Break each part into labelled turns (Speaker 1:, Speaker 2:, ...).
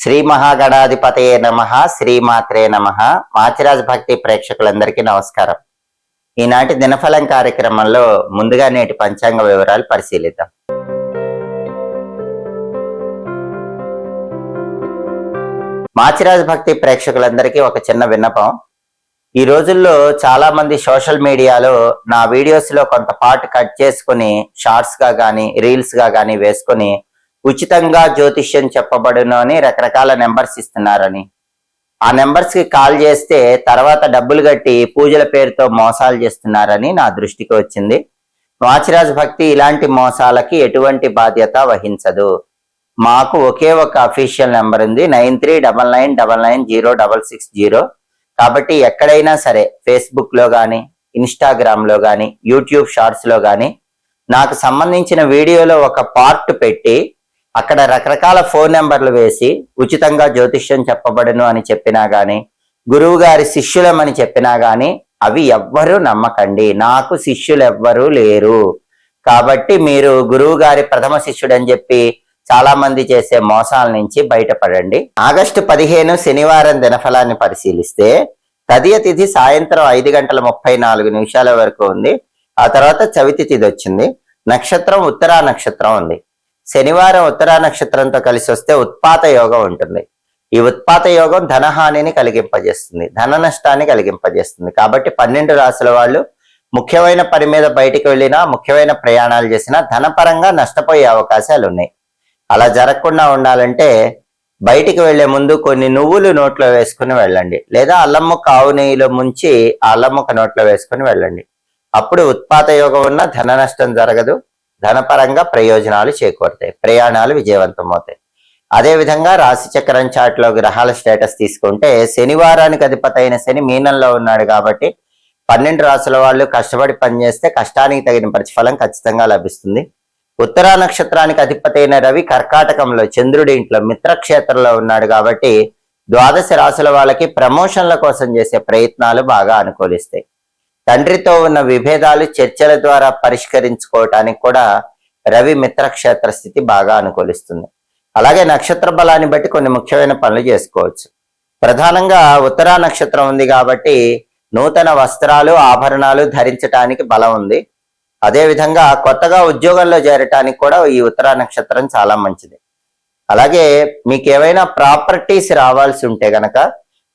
Speaker 1: శ్రీ మహాగణాధిపతయే నమః, శ్రీమాత్రే నమః. మాచిరాజ్ భక్తి ప్రేక్షకులందరికీ నమస్కారం. ఈనాటి దినఫలం కార్యక్రమంలో ముందుగా నేటి పంచాంగ వివరాలు పరిశీలిద్దాం. మాచిరాజ్ భక్తి ప్రేక్షకులందరికీ ఒక చిన్న విన్నపం. ఈ రోజుల్లో చాలా మంది సోషల్ మీడియాలో నా వీడియోస్ లో కొంత పార్ట్ కట్ చేసుకుని షార్ట్స్ గా గానీ రీల్స్ గా గానీ వేసుకుని ఉచితంగా జ్యోతిష్యం చెప్పబడును అని రకరకాల నెంబర్స్ ఇస్తున్నారని, ఆ నెంబర్స్ కి కాల్ చేస్తే తర్వాత డబ్బులు కట్టి పూజల పేరుతో మోసాలు చేస్తున్నారని నా దృష్టికి వచ్చింది. మాచిరాజ్ భక్తి ఇలాంటి మోసాలకి ఎటువంటి బాధ్యత వహించదు. మాకు ఒకే ఒక అఫీషియల్ నెంబర్ ఉంది, 9399990660. కాబట్టి ఎక్కడైనా సరే ఫేస్బుక్ లో కానీ, ఇన్స్టాగ్రామ్ లో కానీ, యూట్యూబ్ షార్ట్స్ లో కానీ నాకు సంబంధించిన వీడియోలో ఒక పార్ట్ పెట్టి అక్కడ రకరకాల ఫోన్ నెంబర్లు వేసి ఉచితంగా జ్యోతిష్యం చెప్పబడును అని చెప్పినా గాని, గురువు గారి శిష్యులమని చెప్పినా గాని అవి ఎవ్వరూ నమ్మకండి. నాకు శిష్యులు ఎవ్వరూ లేరు. కాబట్టి మీరు గురువు గారి ప్రథమ శిష్యుడని చెప్పి చాలా మంది చేసే మోసాల నుంచి బయటపడండి. ఆగస్టు 15 శనివారం దినఫలాన్ని పరిశీలిస్తే తదియ తిథి సాయంత్రం 5:34 వరకు ఉంది. ఆ తర్వాత చవితి తిథి వచ్చింది. నక్షత్రం ఉత్తరా నక్షత్రం ఉంది. శనివారం ఉత్తరా నక్షత్రంతో కలిసి వస్తే ఉత్పాత యోగం ఉంటుంది. ఈ ఉత్పాత యోగం ధనహానిని కలిగింపజేస్తుంది, ధన నష్టాన్ని కలిగింపజేస్తుంది. కాబట్టి 12 రాశుల వాళ్ళు ముఖ్యమైన పని మీద బయటికి వెళ్ళినా, ముఖ్యమైన ప్రయాణాలు చేసినా ధనపరంగా నష్టపోయే అవకాశాలు ఉన్నాయి. అలా జరగకుండా ఉండాలంటే బయటికి వెళ్లే ముందు కొన్ని నువ్వులు నోట్లో వేసుకుని వెళ్ళండి, లేదా అల్లముక్క ఆవు నెయ్యిలో ముంచి ఆ అల్లముక్క నోట్లో వేసుకుని వెళ్ళండి. అప్పుడు ఉత్పాత యోగం ఉన్న ధన నష్టం జరగదు, ధనపరంగా ప్రయోజనాలు చేకూరుతాయి, ప్రయాణాలు విజయవంతం అవుతాయి. అదేవిధంగా రాశి చక్రం చార్ట్ లో గ్రహాల స్టేటస్ తీసుకుంటే శనివారానికి అధిపతి అయిన శని మీనంలో ఉన్నాడు. కాబట్టి 12 రాశుల వాళ్ళు కష్టపడి పనిచేస్తే కష్టానికి తగిన ప్రతిఫలం ఖచ్చితంగా లభిస్తుంది. ఉత్తరా నక్షత్రానికి అధిపతి అయిన రవి కర్కాటకంలో చంద్రుడి ఇంట్లో మిత్రక్షేత్రంలో ఉన్నాడు. కాబట్టి 12 రాశుల వాళ్ళకి ప్రమోషన్ల కోసం చేసే ప్రయత్నాలు బాగా అనుకూలిస్తాయి. తండ్రితో ఉన్న విభేదాలు చర్చల ద్వారా పరిష్కరించుకోవటానికి కూడా రవి మిత్రక్షేత్ర స్థితి బాగా అనుకూలిస్తుంది. అలాగే నక్షత్ర బలాన్ని బట్టి కొన్ని ముఖ్యమైన పనులు చేసుకోవచ్చు. ప్రధానంగా ఉత్తరా నక్షత్రం ఉంది కాబట్టి నూతన వస్త్రాలు, ఆభరణాలు ధరించటానికి బలం ఉంది. అదేవిధంగా కొత్తగా ఉద్యోగంలో చేరటానికి కూడా ఈ ఉత్తరా నక్షత్రం చాలా మంచిది. అలాగే మీకు ఏవైనా ప్రాపర్టీస్ రావాల్సి ఉంటే గనక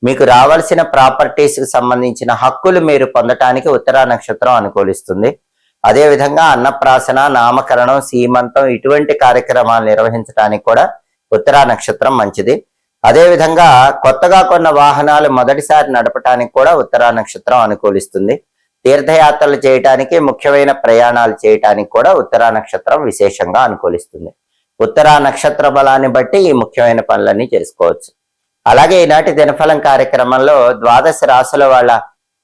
Speaker 1: మీకు రావాల్సిన ప్రాపర్టీస్ కి సంబంధించిన హక్కులు మీరు పొందటానికి ఉత్తరా నక్షత్రం అనుకూలిస్తుంది. అదేవిధంగా అన్నప్రాసన, నామకరణం, సీమంతం ఇటువంటి కార్యక్రమాలు నిర్వహించడానికి కూడా ఉత్తరా నక్షత్రం మంచిది. అదేవిధంగా కొత్తగా కొన్న వాహనాలు మొదటిసారి నడపటానికి కూడా ఉత్తరా నక్షత్రం అనుకూలిస్తుంది. తీర్థయాత్రలు చేయటానికి, ముఖ్యమైన ప్రయాణాలు చేయటానికి కూడా ఉత్తరా నక్షత్రం విశేషంగా అనుకూలిస్తుంది. ఉత్తరా నక్షత్ర బలాన్ని బట్టి ఈ ముఖ్యమైన పనులన్నీ చేసుకోవచ్చు. అలాగే ఈనాటి దినఫలం కార్యక్రమంలో 12 రాశుల వాళ్ళ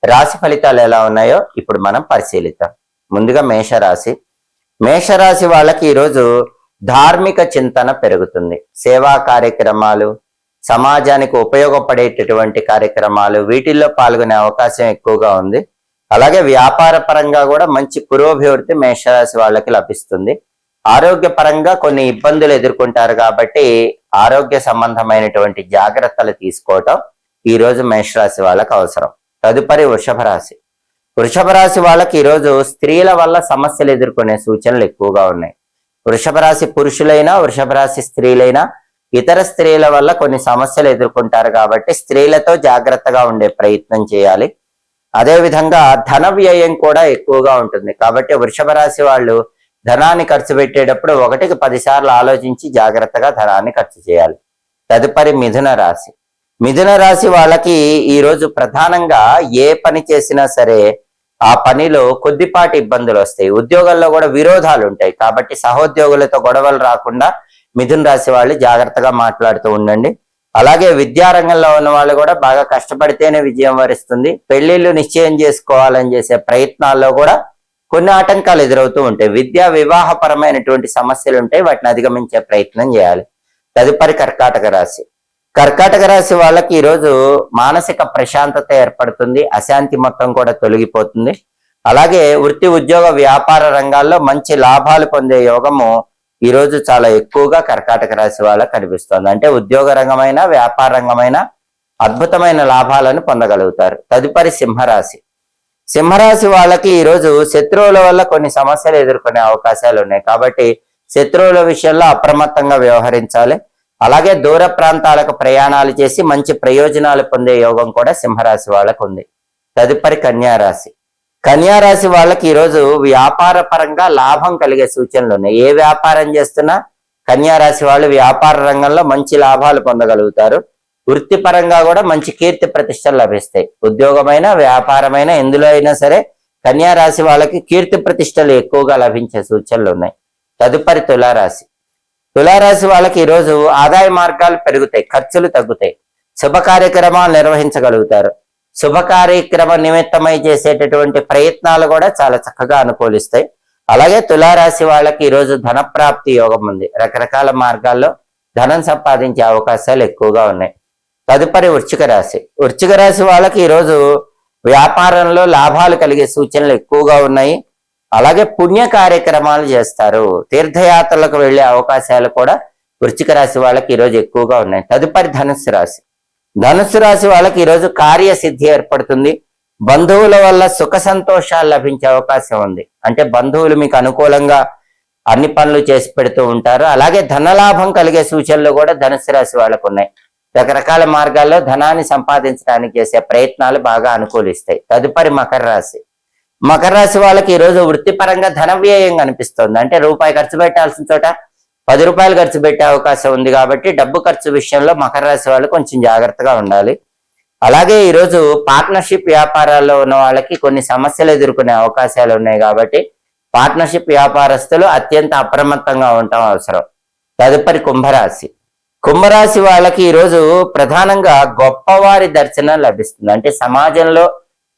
Speaker 1: రాశి ఫలితాలు ఎలా ఉన్నాయో ఇప్పుడు మనం పరిశీలిద్దాం. ముందుగా మేషరాశి. మేషరాశి వాళ్ళకి ఈరోజు ధార్మిక చింతన పెరుగుతుంది. సేవా కార్యక్రమాలు, సమాజానికి ఉపయోగపడేటటువంటి కార్యక్రమాలు వీటిల్లో పాల్గొనే అవకాశం ఎక్కువగా ఉంది. అలాగే వ్యాపార పరంగా కూడా మంచి పురోభివృద్ధి మేషరాశి వాళ్ళకి లభిస్తుంది. ఆరోగ్యపరంగా కొన్ని ఇబ్బందులు ఎదుర్కొంటారు కాబట్టి ఆరోగ్య సంబంధమైనటువంటి జాగ్రత్తలు తీసుకోవటం ఈ రోజు మేషరాశి వాళ్ళకి అవసరం. తదుపరి వృషభ రాశి. వృషభ రాశి వాళ్ళకి ఈరోజు స్త్రీల వల్ల సమస్యలు ఎదుర్కొనే సూచనలు ఎక్కువగా ఉన్నాయి. వృషభ రాశి పురుషులైనా, వృషభ రాశి స్త్రీలైనా ఇతర స్త్రీల వల్ల కొన్ని సమస్యలు ఎదుర్కొంటారు కాబట్టి స్త్రీలతో జాగ్రత్తగా ఉండే ప్రయత్నం చేయాలి. అదేవిధంగా ధన వ్యయం కూడా ఎక్కువగా ఉంటుంది. కాబట్టి వృషభ రాశి వాళ్ళు ధనాన్ని ఖర్చు పెట్టేటప్పుడు 1కి 10 సార్లు ఆలోచించి జాగ్రత్తగా ధనాన్ని ఖర్చు చేయాలి. తదుపరి మిథున రాశి. మిథున రాశి వాళ్ళకి ఈరోజు ప్రధానంగా ఏ పని చేసినా సరే ఆ పనిలో కొద్దిపాటి ఇబ్బందులు వస్తాయి. ఉద్యోగాల్లో కూడా విరోధాలు ఉంటాయి. కాబట్టి సహోద్యోగులతో గొడవలు రాకుండా మిథున రాశి వాళ్ళు జాగ్రత్తగా మాట్లాడుతూ ఉండండి. అలాగే విద్యారంగంలో ఉన్న వాళ్ళు కూడా బాగా కష్టపడితేనే విజయం వరిస్తుంది. పెళ్లిళ్ళు నిశ్చయం చేసుకోవాలని చేసే ప్రయత్నాల్లో కూడా కొన్ని ఆటంకాలు ఎదురవుతూ ఉంటాయి. విద్యా వివాహపరమైనటువంటి సమస్యలు ఉంటాయి, వాటిని అధిగమించే ప్రయత్నం చేయాలి. తదుపరి కర్కాటక రాశి. కర్కాటక రాశి వాళ్ళకి ఈరోజు మానసిక ప్రశాంతత ఏర్పడుతుంది, అశాంతి మొత్తం కూడా తొలగిపోతుంది. అలాగే వృత్తి, ఉద్యోగ, వ్యాపార రంగాల్లో మంచి లాభాలు పొందే యోగము ఈ రోజు చాలా ఎక్కువగా కర్కాటక రాశి వాళ్ళకి కనిపిస్తోంది. అంటే ఉద్యోగ రంగమైన, వ్యాపార రంగమైన అద్భుతమైన లాభాలను పొందగలుగుతారు. తదుపరి సింహరాశి. సింహరాశి వాళ్ళకి ఈరోజు శత్రువుల వల్ల కొన్ని సమస్యలు ఎదుర్కొనే అవకాశాలు ఉన్నాయి. కాబట్టి శత్రువుల విషయంలో అప్రమత్తంగా వ్యవహరించాలి. అలాగే దూర ప్రాంతాలకు ప్రయాణాలు చేసి మంచి ప్రయోజనాలు పొందే యోగం కూడా సింహరాశి వాళ్ళకు ఉంది. తదుపరి కన్యారాశి. కన్యారాశి వాళ్ళకి ఈరోజు వ్యాపార పరంగా లాభం కలిగే సూచనలు ఉన్నాయి. ఏ వ్యాపారం చేస్తున్నా కన్యారాశి వాళ్ళు వ్యాపార రంగంలో మంచి లాభాలు పొందగలుగుతారు. వృత్తిపరంగా కూడా మంచి కీర్తి ప్రతిష్టలు లభిస్తాయి. ఉద్యోగమైన, వ్యాపారమైన ఎందులో అయినా సరే కన్యారాశి వాళ్ళకి కీర్తి ప్రతిష్టలు ఎక్కువగా లభించే సూచనలు ఉన్నాయి. తదుపరి తులారాశి. తులారాశి వాళ్ళకి ఈరోజు ఆదాయ మార్గాలు పెరుగుతాయి, ఖర్చులు తగ్గుతాయి, శుభ కార్యక్రమాలు నిర్వహించగలుగుతారు. శుభ కార్యక్రమ నిమిత్తమై చేసేటటువంటి ప్రయత్నాలు కూడా చాలా చక్కగా అనుకూలిస్తాయి. అలాగే తులారాశి వాళ్ళకి ఈరోజు ధన ప్రాప్తి యోగం ఉంది. రకరకాల మార్గాల్లో ధనం సంపాదించే అవకాశాలు ఎక్కువగా ఉన్నాయి. తదుపరి వృశ్చిక రాశి. వృశ్చిక రాశి వాళ్ళకి ఈరోజు వ్యాపారంలో లాభాలు కలిగే సూచనలు ఎక్కువగా ఉన్నాయి. అలాగే పుణ్య కార్యక్రమాలు చేస్తారు. తీర్థయాత్రలకు వెళ్లే అవకాశాలు కూడా వృశ్చిక రాశి వాళ్ళకి ఈరోజు ఎక్కువగా ఉన్నాయి. తదుపరి ధనుస్సు రాశి. ధనుస్సు రాశి వాళ్ళకి ఈరోజు కార్యసిద్ధి ఏర్పడుతుంది. బంధువుల వల్ల సుఖ సంతోషాలు లభించే అవకాశం ఉంది. అంటే బంధువులు మీకు అనుకూలంగా అన్ని పనులు చేసి పెడుతూ ఉంటారు. అలాగే ధనలాభం కలిగే సూచనలు కూడా ధనుస్సు రాశి వాళ్ళకు ఉన్నాయి. రకరకాల మార్గాల్లో ధనాన్ని సంపాదించడానికి చేసే ప్రయత్నాలు బాగా అనుకూలిస్తాయి. తదుపరి మకర రాశి. మకర రాశి వాళ్ళకి ఈరోజు వృత్తిపరంగా ధన వ్యయం కనిపిస్తుంది. అంటే రూపాయి ఖర్చు పెట్టాల్సిన చోట 10 రూపాయలు ఖర్చు పెట్టే అవకాశం ఉంది. కాబట్టి డబ్బు ఖర్చు విషయంలో మకర రాశి వాళ్ళు కొంచెం జాగ్రత్తగా ఉండాలి. అలాగే ఈరోజు పార్ట్నర్షిప్ వ్యాపారాల్లో ఉన్న వాళ్ళకి కొన్ని సమస్యలు ఎదుర్కొనే అవకాశాలు ఉన్నాయి. కాబట్టి పార్ట్నర్షిప్ వ్యాపారస్తులు అత్యంత అప్రమత్తంగా ఉండటం అవసరం. తదుపరి కుంభరాశి. కుంభరాశి వాళ్ళకి ఈరోజు ప్రధానంగా గొప్పవారి దర్శనం లభిస్తుంది. అంటే సమాజంలో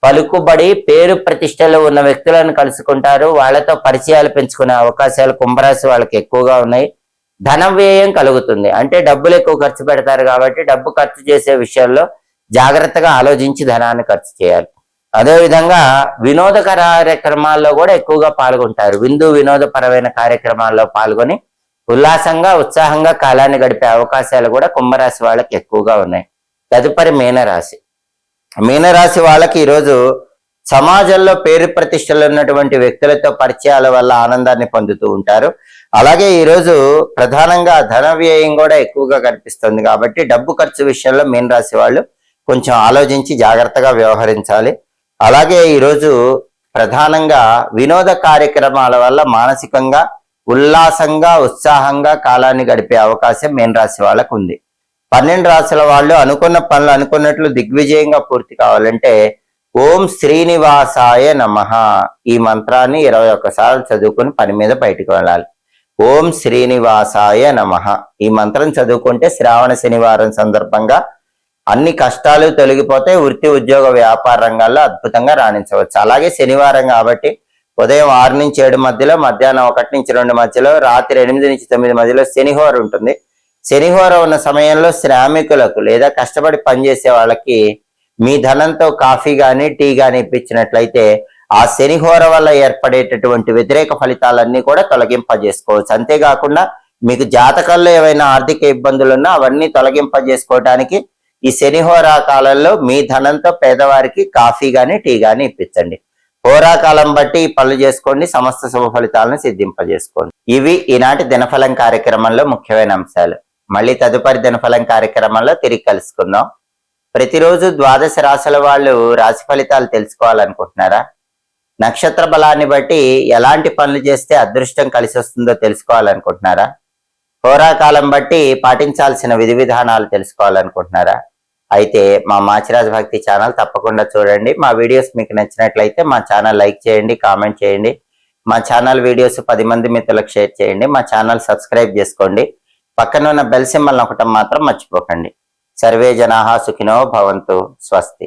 Speaker 1: పలుకుబడి, పేరు ప్రతిష్టలు ఉన్న వ్యక్తులను కలుసుకుంటారు. వాళ్ళతో పరిచయాలు పెంచుకునే అవకాశాలు కుంభరాశి వాళ్ళకి ఎక్కువగా ఉన్నాయి. ధన వ్యయం కలుగుతుంది. అంటే డబ్బులు ఎక్కువ ఖర్చు పెడతారు. కాబట్టి డబ్బు ఖర్చు చేసే విషయాల్లో జాగ్రత్తగా ఆలోచించి ధనాన్ని ఖర్చు చేయాలి. అదేవిధంగా వినోద కార్యక్రమాల్లో కూడా ఎక్కువగా పాల్గొంటారు. వినోదపరమైన కార్యక్రమాల్లో పాల్గొని ఉల్లాసంగా, ఉత్సాహంగా కాలాన్ని గడిపే అవకాశాలు కూడా కుంభరాశి వాళ్ళకి ఎక్కువగా ఉన్నాయి. తదుపరి మీనరాశి. మీనరాశి వాళ్ళకి ఈరోజు సమాజంలో పేరు ప్రతిష్టలు ఉన్నటువంటి వ్యక్తులతో పరిచయాల వల్ల ఆనందాన్ని పొందుతూ ఉంటారు. అలాగే ఈరోజు ప్రధానంగా ధన వ్యయం కూడా ఎక్కువగా కనిపిస్తుంది. కాబట్టి డబ్బు ఖర్చు విషయంలో మీనరాశి వాళ్ళు కొంచెం ఆలోచించి జాగ్రత్తగా వ్యవహరించాలి. అలాగే ఈరోజు ప్రధానంగా వినోద కార్యక్రమాల వల్ల మానసికంగా ఉల్లాసంగా, ఉత్సాహంగా కాలాన్ని గడిపే అవకాశం మీనరాశి వాళ్ళకు ఉంది. 12 రాశుల వాళ్ళు అనుకున్న పనులు అనుకున్నట్లు దిగ్విజయంగా పూర్తి కావాలంటే ఓం శ్రీనివాసాయ నమః ఈ మంత్రాన్ని 21 సార్లు చదువుకుని పని మీద బయటకు వెళ్ళాలి. ఓం శ్రీనివాసాయ నమః ఈ మంత్రం చదువుకుంటే శ్రావణ శనివారం సందర్భంగా అన్ని కష్టాలు తొలగిపోతే వృత్తి, ఉద్యోగ, వ్యాపార రంగాల్లో అద్భుతంగా రాణించవచ్చు. అలాగే శనివారం కాబట్టి ఉదయం 6 నుంచి 7 మధ్యలో, మధ్యాహ్నం 1 నుంచి 2 మధ్యలో, రాత్రి 8 నుంచి 9 మధ్యలో శనిహోర ఉంటుంది. శనిహోర ఉన్న సమయంలో శ్రామికులకు లేదా కష్టపడి పనిచేసే వాళ్ళకి మీ ధనంతో కాఫీ గాని, టీ గాని ఇప్పించినట్లయితే ఆ శనిహోర వల్ల ఏర్పడేటటువంటి వ్యతిరేక ఫలితాలన్నీ కూడా తొలగింపజేసుకోవచ్చు. అంతేకాకుండా మీకు జాతకాల్లో ఏవైనా ఆర్థిక ఇబ్బందులు ఉన్నా అవన్నీ తొలగింపజేసుకోవడానికి ఈ శనిహోరా కాలంలో మీ ధనంతో పేదవారికి కాఫీ గాని, టీ గాని ఇప్పించండి. హోరాకాలం బట్టి పనులు చేసుకోండి. సమస్త శుభ ఫలితాలను సిద్ధింపజేసుకోండి. ఇవి ఈనాటి దినఫలం కార్యక్రమంలో ముఖ్యమైన అంశాలు. మళ్ళీ తదుపరి దినఫలం కార్యక్రమంలో తిరిగి కలుసుకుందాం. ప్రతిరోజు 12 రాశుల వాళ్ళు రాశి ఫలితాలు తెలుసుకోవాలనుకుంటున్నారా? నక్షత్ర బలాన్ని బట్టి ఎలాంటి పనులు చేస్తే అదృష్టం కలిసి వస్తుందో తెలుసుకోవాలనుకుంటున్నారా? హోరాకాలం బట్టి పాటించాల్సిన విధి విధానాలు తెలుసుకోవాలనుకుంటున్నారా? అయితే మా మాచిరాజ్ భక్తి ఛానల్ తప్పకుండా చూడండి. మా వీడియోస్ మీకు నచ్చినట్లయితే మా ఛానల్ లైక్ చేయండి, కామెంట్ చేయండి. మా ఛానల్ వీడియోస్ 10 మంది మిత్రులకు షేర్ చేయండి. మా ఛానల్ సబ్స్క్రైబ్ చేసుకోండి. పక్కన ఉన్న బెల్ సింబల్ నొక్కటం మాత్రం మర్చిపోకండి. సర్వే జనాః సుఖినో భవంతు. స్వస్తి.